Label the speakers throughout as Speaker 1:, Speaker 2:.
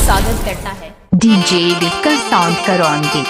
Speaker 1: स्वागत करता है
Speaker 2: डीजे दिक्कत साउंड करौंदी।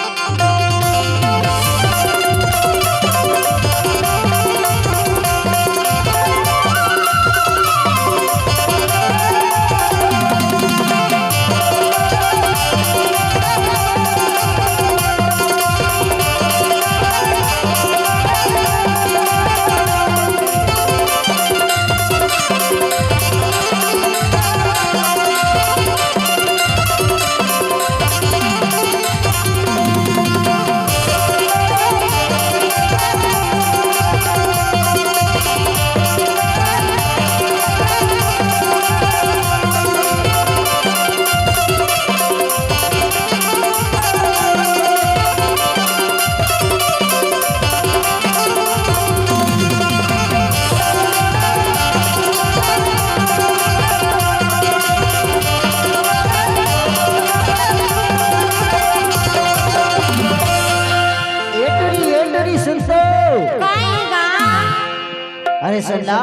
Speaker 3: अरे सुनना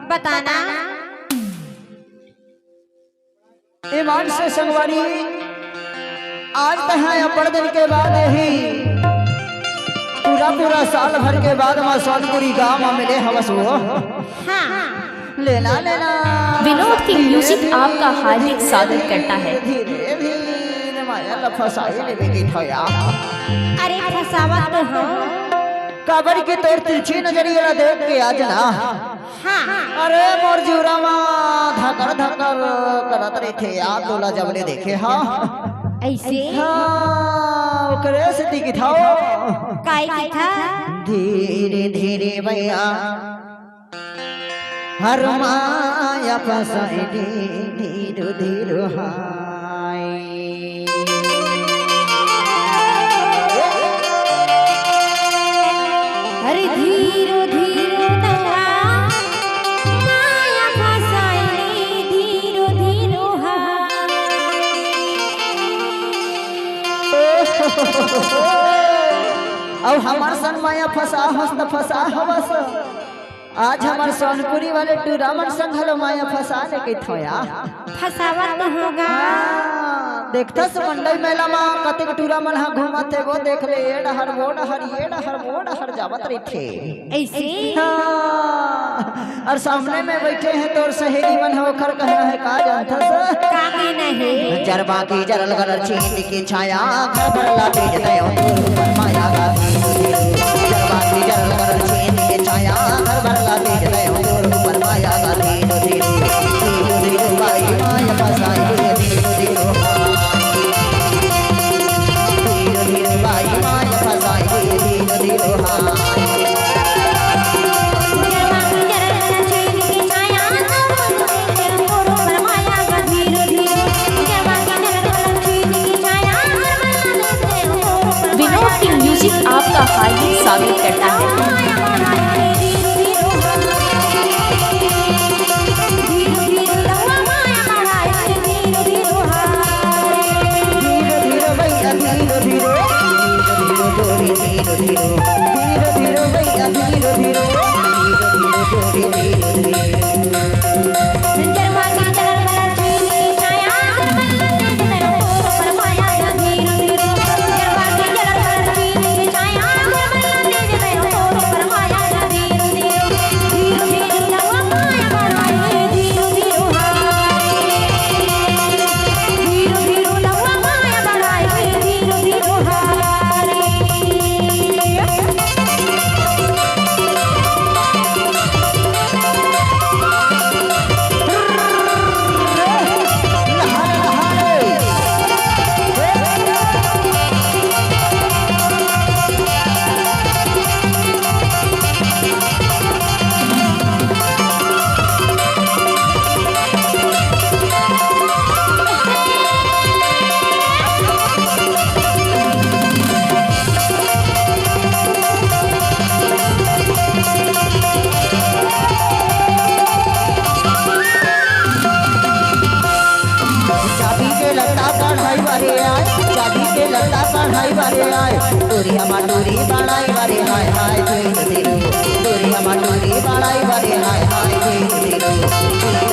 Speaker 4: बताना
Speaker 3: ईमान से संगवारी आज तहाँ पड़ दिन के बाद ही पूरा साल भर के बाद माँ सोनपुरी गाँव में मिले हवस हो।
Speaker 4: हाँ।
Speaker 3: लेना लेना
Speaker 1: विनोद की म्यूजिक आपका हार्दिक स्वागत करता है।
Speaker 3: धीरे धीरे माया लफसाई ले बेगी ठोया।
Speaker 4: अरे फसावा तो हो
Speaker 3: काबर की तोर तिरछी नजरिया देख के आज ना।
Speaker 4: हाँ।
Speaker 3: अरे मोर जुरामा धकर धकर करत रही थे याद तोला जबले देखे। हाँ
Speaker 4: ऐसे
Speaker 3: हाँ ओकरे से दिखी था
Speaker 4: काय की था
Speaker 3: धीरे धीरे भैया हर माया फसाई धीरे धीरे हाय।
Speaker 4: अरे धीरो धीरो नवा माया फसाई धीरो धीरो
Speaker 3: अब हमार सन माया फसा हस्त फसा हवस। आज हमार सोनपुरी वाले टूरामन संघल माया फसा लेके थोया।
Speaker 4: फसावा तो होगा।
Speaker 3: देखता मंडई मेला में कतेक टूरामन हा घूमत है वो देख ले ये डहर वो डहर ये डहर वो डहर जावत रही थे
Speaker 4: ऐसे
Speaker 3: और सामने में बैठे हैं तो सहेली मन हो कर कहना है का जानता सा
Speaker 4: का कहना है
Speaker 3: जरबा की जरल गरल चींद की छाया घर भर ला तेज दयो पर माया का जरबा की जरल गरल चींद की छाया घर भर ला तेज दयो पर माया का धीरे धीरे भाई माया फसाई धीरे धीरे भाई माया फसाई धीरे धीरे
Speaker 1: विनोद की म्यूजिक आपका हार्दिक स्वागत करता है।
Speaker 3: बढ़ाई बारे आए दूरी हमार दूरी बढ़ाई बारे हाय हाय धीरे धीरे दूरी हमार दूरी बढ़ाई बारे हाय हाय धीरे धीरे